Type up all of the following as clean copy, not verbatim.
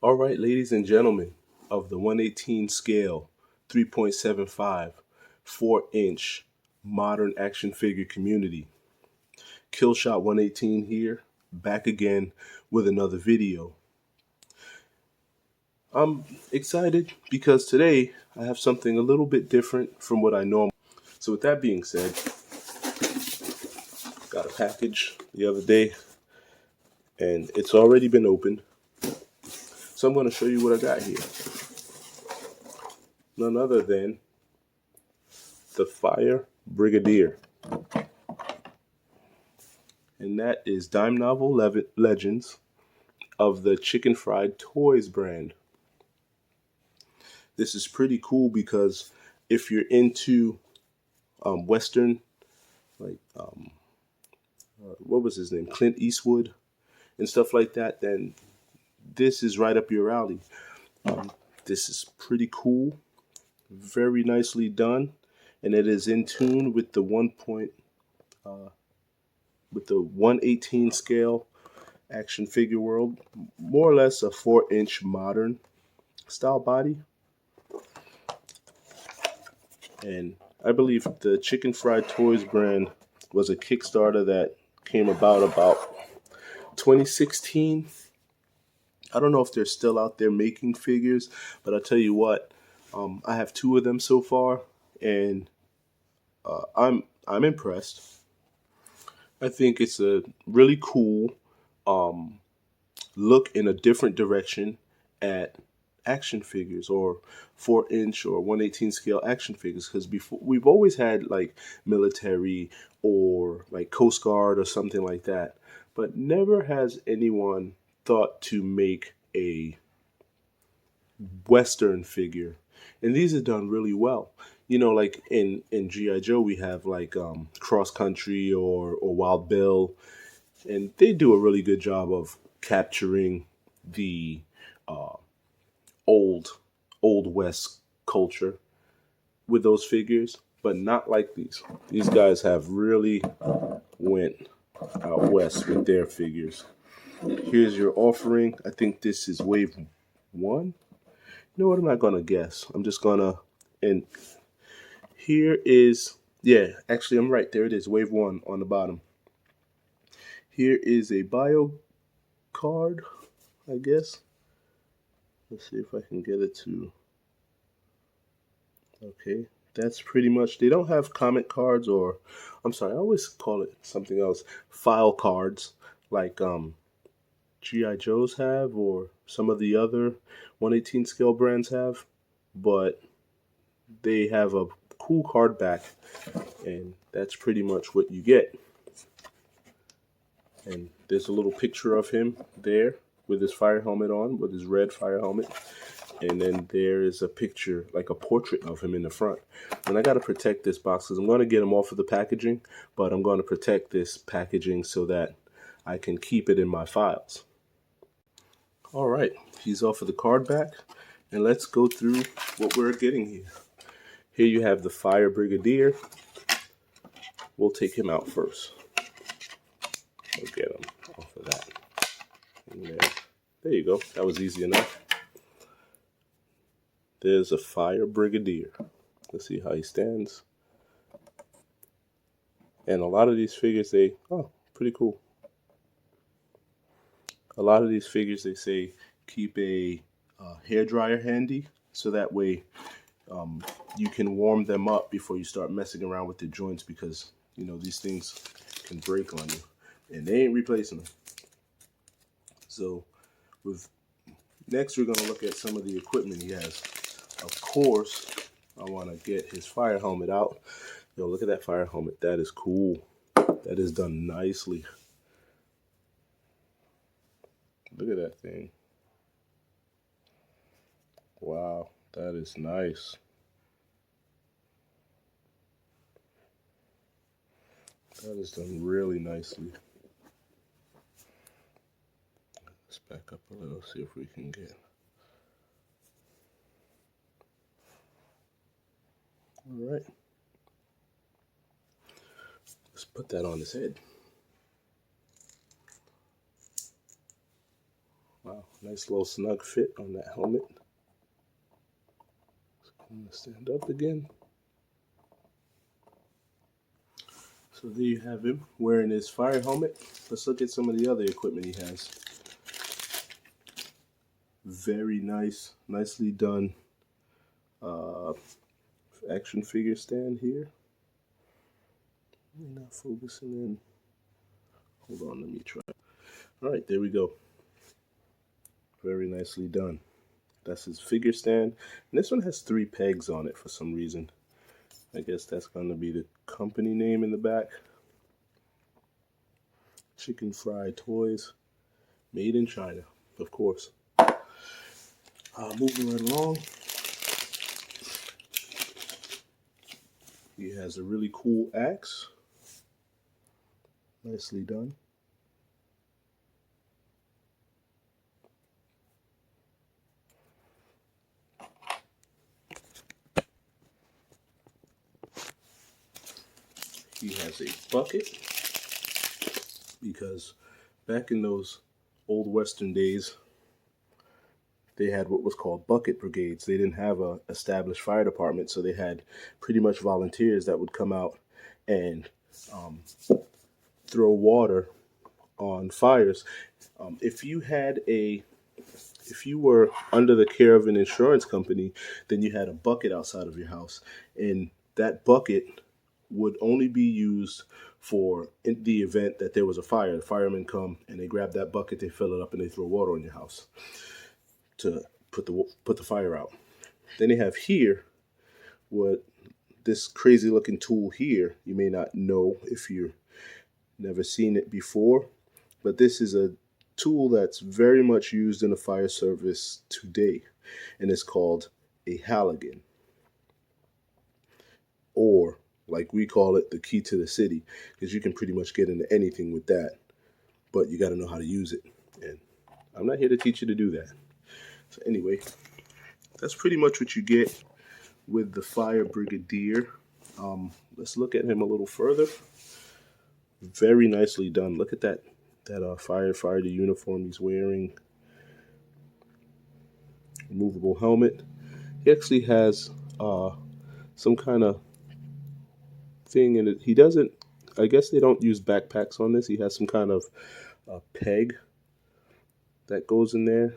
All right, ladies and gentlemen of the 118 scale, 3.75, 4-inch modern action figure community. Killshot 118 here, back again with another video. I'm excited because today I have something a little bit different from what I normally. So with that being said, got a package the other day and it's already been opened. So I'm going to show you what I got here. None other than the Fire Brigadier. And that is Dime Novel Legends of the Chicken Fried Toys brand. This is pretty cool because if you're into Western, like what was his name, Clint Eastwood and stuff like that, then this is right up your alley. This is pretty cool, very nicely done, and it is in tune with the 118 scale action figure world, more or less a 4-inch modern style body. And I believe the Chicken Fried Toys brand was a Kickstarter that came about 2016. I don't know if they're still out there making figures, but I'll tell you what, I have 2 of them so far, and I'm impressed. I think it's a really cool look in a different direction at action figures, or 4-inch or 118 scale action figures, because before we've always had like military or like Coast Guard or something like that, but never has anyone thought to make a Western figure. And these are done really well. You know, like in GI Joe, we have like Cross Country or Wild Bill, and they do a really good job of capturing the old old West culture with those figures, but not like these. These guys have really went out west with their figures. Here's your offering. I think this is wave 1. You know what? I'm not gonna guess. I'm just gonna. And here is, yeah, actually I'm right. There it is, wave 1 on the bottom. Here is a bio card, I guess. Let's see if I can get it to. Okay, that's pretty much. They don't have comment cards, or I'm sorry, I always call it something else. File cards, like GI Joes have, or some of the other 118 scale brands have, but they have a cool card back, and that's pretty much what you get. And there's a little picture of him there with his fire helmet on, with his red fire helmet. And then there is a picture, like a portrait of him in the front. And I got to protect this box because I'm going to get him off of the packaging, but I'm going to protect this packaging so that I can keep it in my files. All right, he's off of the card back, and let's go through what we're getting here. Here you have the Fire Brigadier. We'll take him out first. We'll get him off of that. There you go. That was easy enough. There's a Fire Brigadier. Let's see how he stands. And a lot of these figures, pretty cool. A lot of these figures, they say, keep a hair dryer handy, so that way you can warm them up before you start messing around with the joints, because, you know, these things can break on you, and they ain't replacing them. So next we're going to look at some of the equipment he has. Of course, I want to get his fire helmet out. Yo, look at that fire helmet. That is cool. That is done nicely. Look at that thing. Wow, that is nice. That is done really nicely. Let's back up a little, see if we can get. All right. Let's put that on his head. Wow, Nice little snug fit on that helmet. I'm gonna stand up again. So there you have him wearing his fire helmet. Let's look at some of the other equipment he has. Very nice, nicely done action figure stand here. Not focusing in. Hold on, let me try. All right, there we go. Very nicely done. That's his figure stand. And this one has 3 pegs on it for some reason. I guess that's going to be the company name in the back. Chicken Fried Toys. Made in China, of course. Moving right along. He has a really cool axe. Nicely done. He has a bucket, because back in those old Western days, they had what was called bucket brigades. They didn't have a established fire department, so they had pretty much volunteers that would come out and throw water on fires. If you were under the care of an insurance company, then you had a bucket outside of your house, and that bucket would only be used for in the event that there was a fire. The firemen come and they grab that bucket, they fill it up, and they throw water on your house to put the fire out. Then they have here what this crazy looking tool here. You may not know if you've never seen it before, but this is a tool that's very much used in the fire service today, and it's called a Halligan, or like we call it, the key to the city, because you can pretty much get into anything with that, but you got to know how to use it, and I'm not here to teach you to do that. So anyway, that's pretty much what you get with the Fire Brigadier. Let's look at him a little further. Very nicely done. Look at that firefighter uniform he's wearing. Removable helmet. He actually has some kind of thing in it. He doesn't, I guess they don't use backpacks on this. He has some kind of peg that goes in there.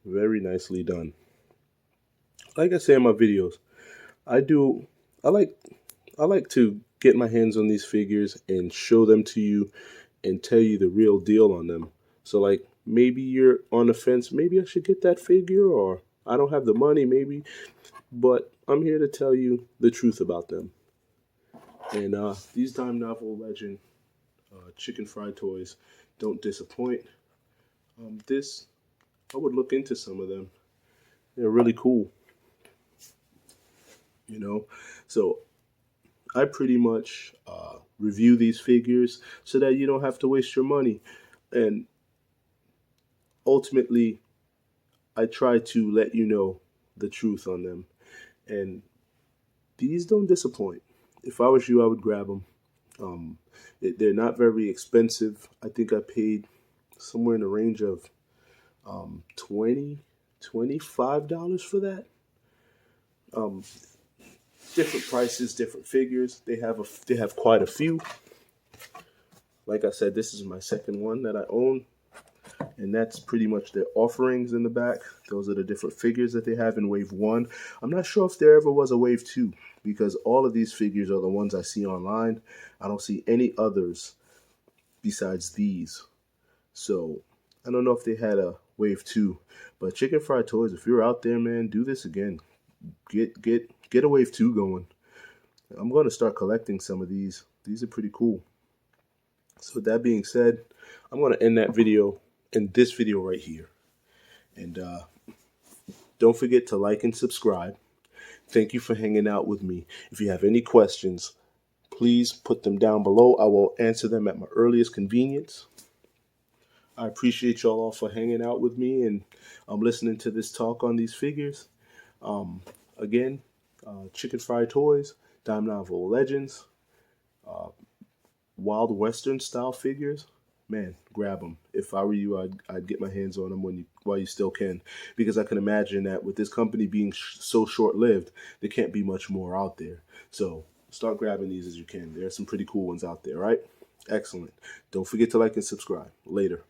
Very nicely done. Like I say in my videos, I like to get my hands on these figures and show them to you and tell you the real deal on them. So like, maybe you're on the fence, maybe I should get that figure, or I don't have the money, maybe, but I'm here to tell you the truth about them. And these Dime Novel Legend Chicken Fried Toys don't disappoint. I would look into some of them. They're really cool, you know. So I pretty much review these figures so that you don't have to waste your money. And ultimately, I try to let you know the truth on them. And these don't disappoint. If I was you, I would grab them. They're not very expensive. I think I paid somewhere in the range of $20, $25 for that. Different prices, different figures. They have quite a few. Like I said, this is my second one that I own, and that's pretty much their offerings in the back. Those are the different figures that they have in Wave 1. I'm not sure if there ever was a Wave 2, because all of these figures are the ones I see online. I don't see any others besides these. So I don't know if they had a Wave 2, but Chicken Fried Toys, if you're out there, man, do this again. Get a Wave 2 going. I'm going to start collecting some of these. These are pretty cool. So with that being said, I'm going to end that video in this video right here. And don't forget to like and subscribe. Thank you for hanging out with me. If you have any questions, please put them down below. I will answer them at my earliest convenience. I appreciate y'all all for hanging out with me and listening to this talk on these figures. Again, Chicken Fried Toys, Dime Novel Legends, Wild Western style figures. man, grab them. If I were you, I'd get my hands on them while you still can, because I can imagine that with this company being so short-lived, there can't be much more out there. So start grabbing these as you can. There are some pretty cool ones out there, right? Excellent. Don't forget to like and subscribe. Later.